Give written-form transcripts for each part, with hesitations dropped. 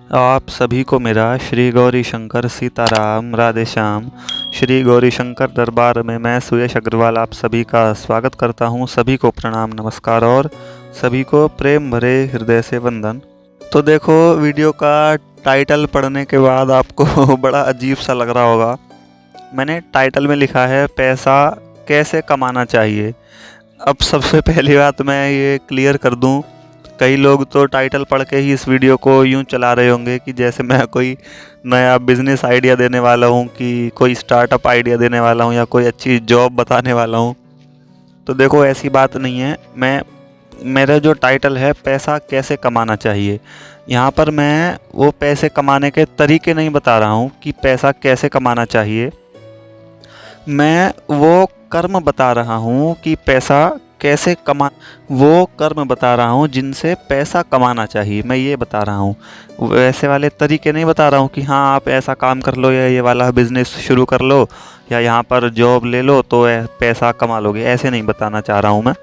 आप सभी को मेरा श्री गौरी शंकर सीताराम राधे श्याम। श्री गौरी शंकर दरबार में मैं सुयश अग्रवाल आप सभी का स्वागत करता हूं। सभी को प्रणाम नमस्कार और सभी को प्रेम भरे हृदय से वंदन। तो देखो, वीडियो का टाइटल पढ़ने के बाद आपको बड़ा अजीब सा लग रहा होगा। मैंने टाइटल में लिखा है पैसा कैसे कमाना चाहिए। अब सबसे पहली बात मैं ये क्लियर कर दूं, कई लोग तो टाइटल पढ़ के ही इस वीडियो को यूं चला रहे होंगे कि जैसे मैं कोई नया बिजनेस आइडिया देने वाला हूं, कि कोई स्टार्टअप आइडिया देने वाला हूं या कोई अच्छी जॉब बताने वाला हूं। तो देखो, ऐसी बात नहीं है। मेरा जो टाइटल है पैसा कैसे कमाना चाहिए, यहाँ पर मैं वो पैसे कमाने के तरीके नहीं बता रहा हूँ कि पैसा कैसे कमाना चाहिए। मैं वो कर्म बता रहा हूँ कि पैसा कैसे कमा वो कर्म बता रहा हूँ जिनसे पैसा कमाना चाहिए, मैं ये बता रहा हूँ। वैसे वाले तरीके नहीं बता रहा हूँ कि हाँ आप ऐसा काम कर लो या ये वाला बिजनेस शुरू कर लो या यहाँ पर जॉब ले लो तो पैसा कमा लोगे, ऐसे नहीं बताना चाह रहा हूँ मैं।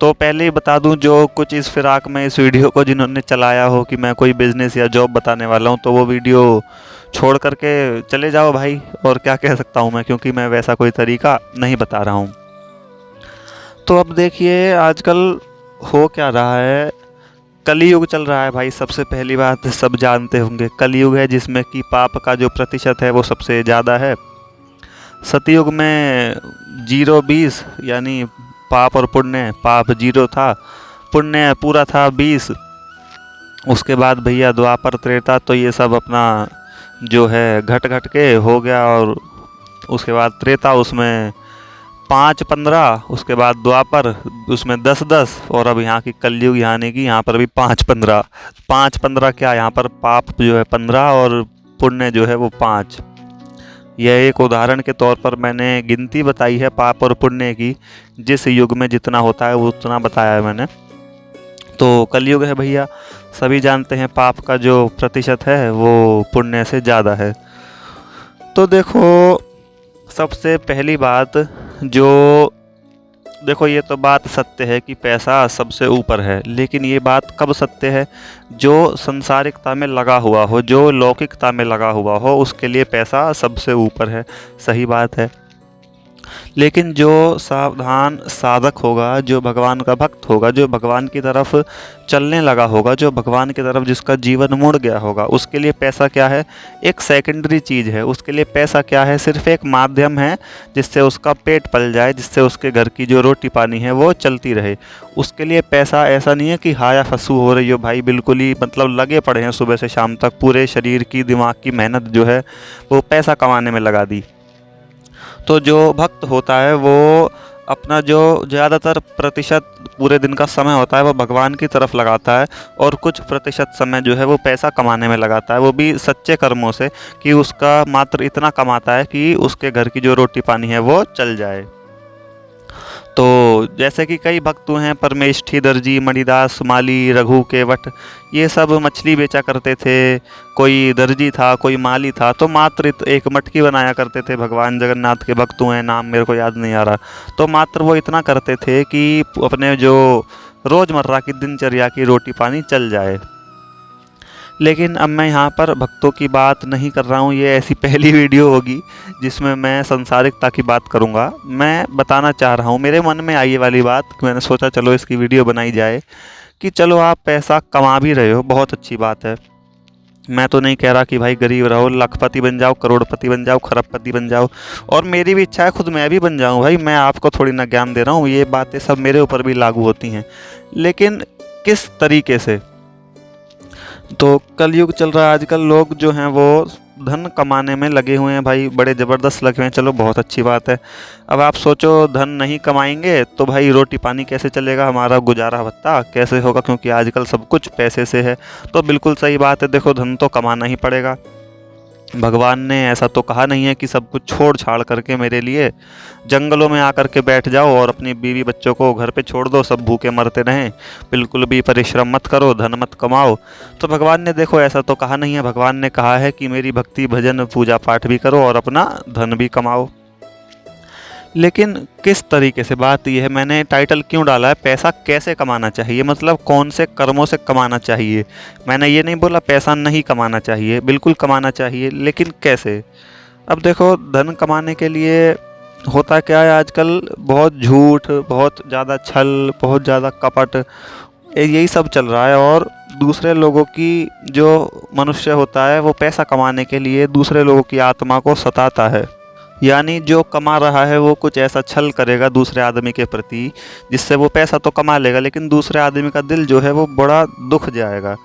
तो पहले ही बता दूं, जो कुछ इस फिराक में इस वीडियो को जिन्होंने चलाया हो कि मैं कोई बिजनेस या जॉब बताने वाला हूं, तो वो वीडियो छोड़ करके चले जाओ भाई। और क्या कह सकता हूं मैं, क्योंकि मैं वैसा कोई तरीका नहीं बता रहा हूं। तो अब देखिए, आजकल हो क्या रहा है, कलयुग चल रहा है भाई। सबसे पहली बात सब जानते होंगे, कलयुग है जिसमें कि पाप का जो प्रतिशत है वो सबसे ज़्यादा है। सतयुग में 0-20 यानी पाप और पुण्य, पाप 0 था, पुण्य पूरा था 20। उसके बाद भैया द्वापर त्रेता तो ये सब अपना जो है घट घट के हो गया। और उसके बाद त्रेता उसमें 5-15, उसके बाद द्वापर उसमें 10-10, और अब यहाँ की कलयुग यानी कि यहाँ पर भी 5-15। 5-15 क्या, यहाँ पर पाप जो है 15 और पुण्य जो है वो 5। यह एक उदाहरण के तौर पर मैंने गिनती बताई है पाप और पुण्य की। जिस युग में जितना होता है वो उतना बताया है मैंने। तो कलयुग है भैया, सभी जानते हैं पाप का जो प्रतिशत है वो पुण्य से ज़्यादा है। तो देखो, सबसे पहली बात जो देखो, ये तो बात सत्य है कि पैसा सबसे ऊपर है, लेकिन ये बात कब सत्य है? जो संसारिकता में लगा हुआ हो, जो लौकिकता में लगा हुआ हो, उसके लिए पैसा सबसे ऊपर है। सही बात है। लेकिन जो सावधान साधक होगा, जो भगवान का भक्त होगा, जो भगवान की तरफ चलने लगा होगा, जो भगवान की तरफ जिसका जीवन मुड़ गया होगा, उसके लिए पैसा क्या है? एक सेकेंडरी चीज़ है। उसके लिए पैसा क्या है? सिर्फ एक माध्यम है जिससे उसका पेट पल जाए, जिससे उसके घर की जो रोटी पानी है वो चलती रहे। उसके लिए पैसा ऐसा नहीं है कि हाया फंसू हो रही हो भाई, बिल्कुल ही मतलब लगे पड़े हैं सुबह से शाम तक, पूरे शरीर की दिमाग की मेहनत जो है वो पैसा कमाने में लगा दी। तो जो भक्त होता है वो अपना जो ज़्यादातर प्रतिशत पूरे दिन का समय होता है वो भगवान की तरफ लगाता है, और कुछ प्रतिशत समय जो है वो पैसा कमाने में लगाता है, वो भी सच्चे कर्मों से, कि उसका मात्र इतना कमाता है कि उसके घर की जो रोटी पानी है वो चल जाए। तो जैसे कि कई भक्त हैं, परमेष्ठी दर्जी, मणिदास, माली, रघु केवट, ये सब मछली बेचा करते थे। कोई दर्जी था, कोई माली था, तो मात्र एक मटकी बनाया करते थे। भगवान जगन्नाथ के भक्त हैं, नाम मेरे को याद नहीं आ रहा। तो मात्र वो इतना करते थे कि अपने जो रोज़मर्रा की दिनचर्या की रोटी पानी चल जाए। लेकिन अब मैं यहाँ पर भक्तों की बात नहीं कर रहा हूँ। ये ऐसी पहली वीडियो होगी जिसमें मैं संसारिकता की बात करूँगा। मैं बताना चाह रहा हूँ, मेरे मन में आई ये वाली बात कि मैंने सोचा चलो इसकी वीडियो बनाई जाए, कि चलो आप पैसा कमा भी रहे हो, बहुत अच्छी बात है। मैं तो नहीं कह रहा कि भाई गरीब रहो, लखपति बन जाओ, करोड़पति बन जाओ, खरबपति बन जाओ। और मेरी भी इच्छा है खुद मैं भी बन जाऊँ भाई, मैं आपको थोड़ी ना ज्ञान दे रहा हूँ, ये बातें सब मेरे ऊपर भी लागू होती हैं। लेकिन किस तरीके से? तो कलयुग चल रहा है, आजकल लोग जो हैं वो धन कमाने में लगे हुए हैं भाई, बड़े ज़बरदस्त लगे हुए हैं। चलो बहुत अच्छी बात है। अब आप सोचो, धन नहीं कमाएंगे तो भाई रोटी पानी कैसे चलेगा, हमारा गुजारा भत्ता कैसे होगा? क्योंकि आजकल सब कुछ पैसे से है। तो बिल्कुल सही बात है, देखो धन तो कमाना ही पड़ेगा। भगवान ने ऐसा तो कहा नहीं है कि सब कुछ छोड़ छाड़ करके मेरे लिए जंगलों में आकर के बैठ जाओ और अपनी बीवी बच्चों को घर पे छोड़ दो, सब भूखे मरते रहें, बिल्कुल भी परिश्रम मत करो, धन मत कमाओ। तो भगवान ने देखो ऐसा तो कहा नहीं है। भगवान ने कहा है कि मेरी भक्ति भजन पूजा पाठ भी करो और अपना धन भी कमाओ। लेकिन किस तरीके से, बात यह है मैंने टाइटल क्यों डाला है पैसा कैसे कमाना चाहिए, मतलब कौन से कर्मों से कमाना चाहिए। मैंने ये नहीं बोला पैसा नहीं कमाना चाहिए, बिल्कुल कमाना चाहिए, लेकिन कैसे। अब देखो धन कमाने के लिए होता क्या है आजकल, बहुत झूठ, बहुत ज़्यादा छल, बहुत ज़्यादा कपट, यही सब चल रहा है। और दूसरे लोगों की जो मनुष्य होता है वो पैसा कमाने के लिए दूसरे लोगों की आत्मा को सताता है। यानी जो कमा रहा है वो कुछ ऐसा छल करेगा दूसरे आदमी के प्रति जिससे वो पैसा तो कमा लेगा लेकिन दूसरे आदमी का दिल जो है वो बड़ा दुख जाएगा।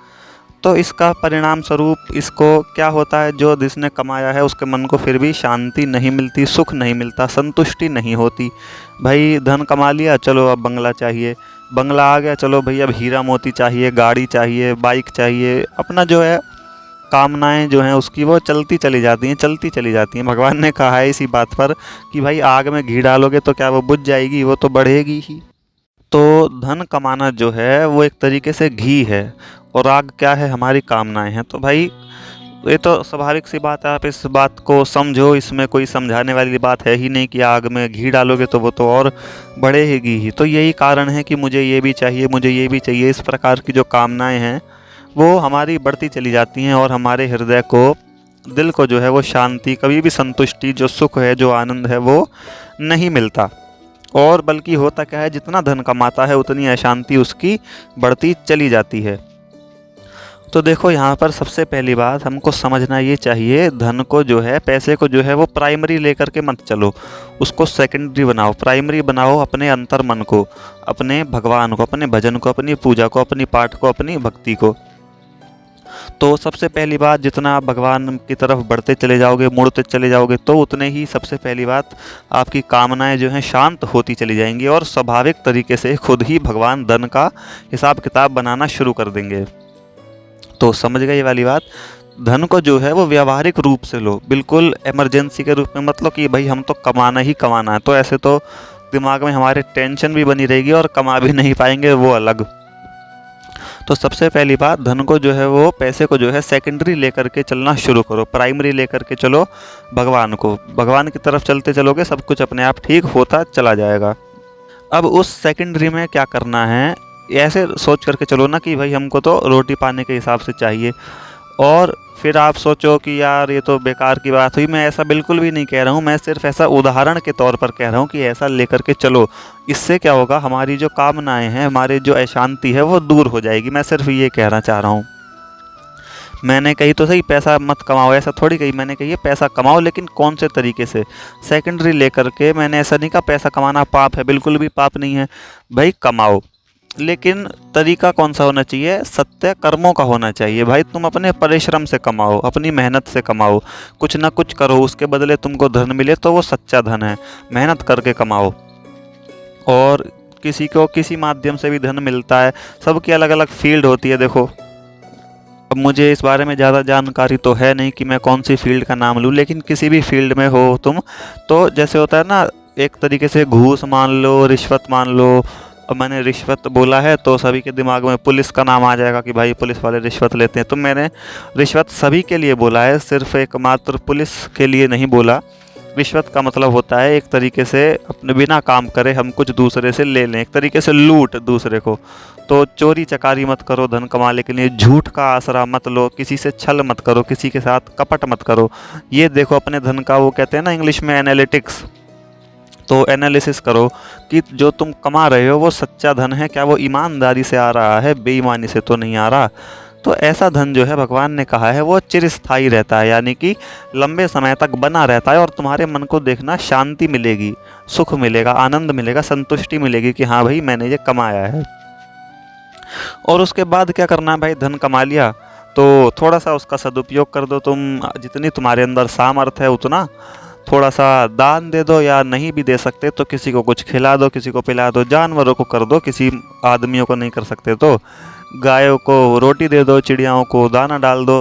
तो इसका परिणाम स्वरूप इसको क्या होता है, जो जिसने कमाया है उसके मन को फिर भी शांति नहीं मिलती, सुख नहीं मिलता, संतुष्टि नहीं होती। भाई धन कमा लिया, चलो अब बंगला चाहिए, बंगला आ गया, चलो भाई अब हीरा मोती चाहिए, गाड़ी चाहिए, बाइक चाहिए, अपना जो है कामनाएं जो हैं उसकी वो चलती चली जाती हैं, चलती चली जाती हैं। भगवान ने कहा है इसी बात पर कि भाई आग में घी डालोगे तो क्या वो बुझ जाएगी, वो तो बढ़ेगी ही। तो धन कमाना जो है वो एक तरीके से घी है और आग क्या है, हमारी कामनाएं हैं। तो भाई ये तो स्वाभाविक सी बात है, आप इस बात को समझो, इसमें कोई समझाने वाली बात है ही नहीं कि आग में घी डालोगे तो वो तो और बढ़ेगी ही। तो यही कारण है कि मुझे ये भी चाहिए, मुझे ये भी चाहिए, इस प्रकार की जो कामनाएं हैं वो हमारी बढ़ती चली जाती हैं और हमारे हृदय को, दिल को जो है वो शांति, कभी भी संतुष्टि, जो सुख है, जो आनंद है वो नहीं मिलता। और बल्कि होता क्या है, जितना धन कमाता है उतनी अशांति उसकी बढ़ती चली जाती है। तो देखो यहाँ पर सबसे पहली बात हमको समझना ये चाहिए, धन को जो है, पैसे को जो है वो प्राइमरी लेकर के मत चलो, उसको सेकेंडरी बनाओ। प्राइमरी बनाओ अपने अंतर मन को, अपने भगवान को, अपने भजन को, अपनी पूजा को, अपनी पाठ को, अपनी भक्ति को। तो सबसे पहली बात, जितना आप भगवान की तरफ बढ़ते चले जाओगे, मुड़ते चले जाओगे, तो उतने ही सबसे पहली बात आपकी कामनाएं जो हैं शांत होती चली जाएंगी और स्वाभाविक तरीके से खुद ही भगवान धन का हिसाब किताब बनाना शुरू कर देंगे। तो समझ गए ये वाली बात। धन को जो है वो व्यावहारिक रूप से लो, बिल्कुल इमरजेंसी के रूप में मत लो कि भाई हम तो कमाना ही कमाना है। तो ऐसे तो दिमाग में हमारे टेंशन भी बनी रहेगी और कमा भी नहीं पाएंगे, वो अलग। तो सबसे पहली बात, धन को जो है वो, पैसे को जो है सेकेंडरी लेकर के चलना शुरू करो, प्राइमरी लेकर के चलो भगवान को। भगवान की तरफ चलते चलोगे सब कुछ अपने आप ठीक होता चला जाएगा। अब उस सेकेंडरी में क्या करना है, ऐसे सोच करके चलो ना कि भाई हमको तो रोटी पाने के हिसाब से चाहिए, और फिर आप सोचो कि यार ये तो बेकार की बात हुई। मैं ऐसा बिल्कुल भी नहीं कह रहा हूँ, मैं सिर्फ ऐसा उदाहरण के तौर पर कह रहा हूँ कि ऐसा लेकर के चलो। इससे क्या होगा, हमारी जो कामनाएं हैं, हमारी जो अशांति है वो दूर हो जाएगी। मैं सिर्फ ये कहना चाह रहा हूँ। मैंने कही तो सही पैसा मत कमाओ, ऐसा थोड़ी कही, मैंने कही है पैसा कमाओ, लेकिन कौन से तरीके से, सेकेंडरी लेकर के। मैंने ऐसा नहीं कहा पैसा कमाना पाप है, बिल्कुल भी पाप नहीं है, भाई कमाओ, लेकिन तरीका कौन सा होना चाहिए, सत्य कर्मों का होना चाहिए। भाई तुम अपने परिश्रम से कमाओ, अपनी मेहनत से कमाओ, कुछ ना कुछ करो, उसके बदले तुमको धन मिले तो वो सच्चा धन है। मेहनत करके कमाओ, और किसी को किसी माध्यम से भी धन मिलता है, सबकी अलग अलग फील्ड होती है। देखो अब मुझे इस बारे में ज़्यादा जानकारी तो है नहीं कि मैं कौन सी फील्ड का नाम लूँ, लेकिन किसी भी फील्ड में हो तुम, तो जैसे होता है ना, एक तरीके से घूस मान लो, रिश्वत मान लो। अब मैंने रिश्वत बोला है तो सभी के दिमाग में पुलिस का नाम आ जाएगा कि भाई पुलिस वाले रिश्वत लेते हैं। तो मैंने रिश्वत सभी के लिए बोला है, सिर्फ एकमात्र पुलिस के लिए नहीं बोला। रिश्वत का मतलब होता है एक तरीके से अपने बिना काम करे हम कुछ दूसरे से ले लें, एक तरीके से लूट दूसरे को। तो चोरी चकारी मत करो धन कमाने के लिए, झूठ का आसरा मत लो, किसी से छल मत करो, किसी के साथ कपट मत करो। ये देखो अपने धन का, वो कहते हैं ना इंग्लिश में एनालिटिक्स, तो एनालिसिस करो कि जो तुम कमा रहे हो वो सच्चा धन है क्या, वो ईमानदारी से आ रहा है, बेईमानी से तो नहीं आ रहा। तो ऐसा धन जो है भगवान ने कहा है वो चिरस्थायी रहता है, यानी कि लंबे समय तक बना रहता है, और तुम्हारे मन को देखना शांति मिलेगी, सुख मिलेगा, आनंद मिलेगा, संतुष्टि मिलेगी कि हाँ भाई मैंने ये कमाया है। और उसके बाद क्या करना है भाई, धन कमा लिया तो थोड़ा सा उसका सदुपयोग कर दो। तुम जितनी तुम्हारे अंदर सामर्थ्य है उतना थोड़ा सा दान दे दो, या नहीं भी दे सकते तो किसी को कुछ खिला दो, किसी को पिला दो, जानवरों को कर दो, किसी आदमियों को नहीं कर सकते तो गायों को रोटी दे दो, चिड़ियाओं को दाना डाल दो,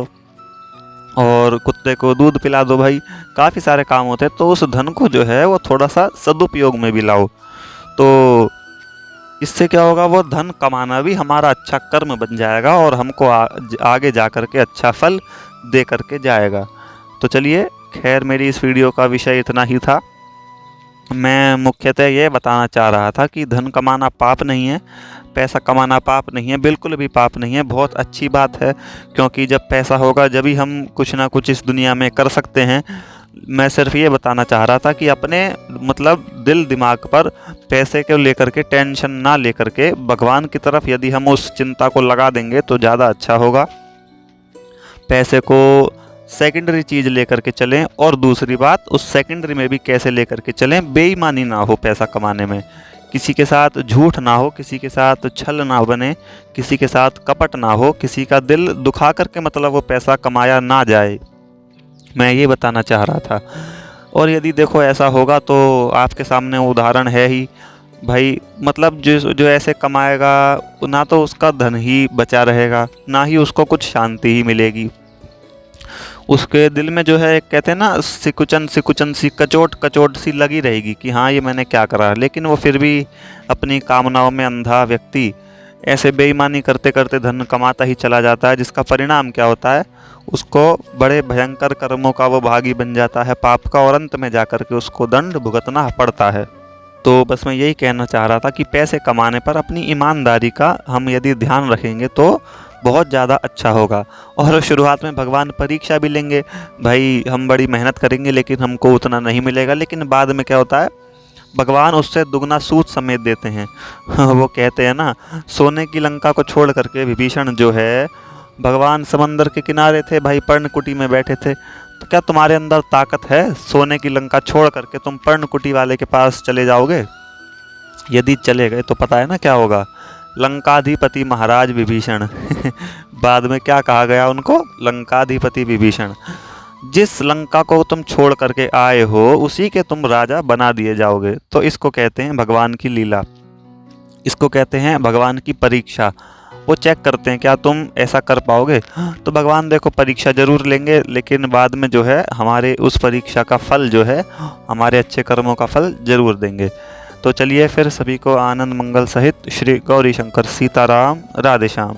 और कुत्ते को दूध पिला दो। भाई काफ़ी सारे काम होते हैं। तो उस धन को जो है वो थोड़ा सा सदुपयोग में भी लाओ, तो इससे क्या होगा, वो धन कमाना भी हमारा अच्छा कर्म बन जाएगा और हमको आगे जा कर के अच्छा फल दे करके जाएगा। तो चलिए खैर, मेरी इस वीडियो का विषय इतना ही था। मैं मुख्यतः ये बताना चाह रहा था कि धन कमाना पाप नहीं है, पैसा कमाना पाप नहीं है, बिल्कुल भी पाप नहीं है, बहुत अच्छी बात है। क्योंकि जब पैसा होगा जब ही हम कुछ ना कुछ इस दुनिया में कर सकते हैं। मैं सिर्फ ये बताना चाह रहा था कि अपने मतलब दिल दिमाग पर पैसे को लेकर के टेंशन ना लेकर के भगवान की तरफ यदि हम उस चिंता को लगा देंगे तो ज़्यादा अच्छा होगा। पैसे को सेकेंडरी चीज़ लेकर के चलें, और दूसरी बात उस सेकेंडरी में भी कैसे लेकर के चलें, बेईमानी ना हो पैसा कमाने में, किसी के साथ झूठ ना हो, किसी के साथ छल ना बने, किसी के साथ कपट ना हो, किसी का दिल दुखा करके मतलब वो पैसा कमाया ना जाए। मैं ये बताना चाह रहा था। और यदि देखो ऐसा होगा तो आपके सामने उदाहरण है ही भाई, मतलब जो जो ऐसे कमाएगा ना तो उसका धन ही बचा रहेगा, ना ही उसको कुछ शांति ही मिलेगी। उसके दिल में जो है एक कहते हैं ना सिकुचन सिकुचन सी कचोट कचोट सी लगी रहेगी कि हाँ ये मैंने क्या करा। लेकिन वो फिर भी अपनी कामनाओं में अंधा व्यक्ति ऐसे बेईमानी करते करते धन कमाता ही चला जाता है, जिसका परिणाम क्या होता है, उसको बड़े भयंकर कर्मों का वो भागी बन जाता है, पाप का, और अंत में जाकर के उसको दंड भुगतना पड़ता है। तो बस मैं यही कहना चाह रहा था कि पैसे कमाने पर अपनी ईमानदारी का हम यदि ध्यान रखेंगे तो बहुत ज़्यादा अच्छा होगा। और शुरुआत में भगवान परीक्षा भी लेंगे, भाई हम बड़ी मेहनत करेंगे लेकिन हमको उतना नहीं मिलेगा, लेकिन बाद में क्या होता है, भगवान उससे दुगना सूद समेत देते हैं। वो कहते हैं ना, सोने की लंका को छोड़ करके विभीषण जो है, भगवान समंदर के किनारे थे भाई, पर्णकुटी में बैठे थे, तो क्या तुम्हारे अंदर ताकत है सोने की लंका छोड़ करके तुम पर्णकुटी वाले के पास चले जाओगे? यदि चले गए तो पता है ना क्या होगा, लंकाधिपति महाराज विभीषण। बाद में क्या कहा गया उनको, लंकाधिपति विभीषण। जिस लंका को तुम छोड़ करके आए हो उसी के तुम राजा बना दिए जाओगे। तो इसको कहते हैं भगवान की लीला, इसको कहते हैं भगवान की परीक्षा। वो चेक करते हैं क्या तुम ऐसा कर पाओगे। तो भगवान देखो परीक्षा जरूर लेंगे, लेकिन बाद में जो है हमारे उस परीक्षा का फल जो है, हमारे अच्छे कर्मों का फल जरूर देंगे। तो चलिए फिर सभी को आनंद मंगल सहित श्री गौरी शंकर सीताराम, राधे श्याम।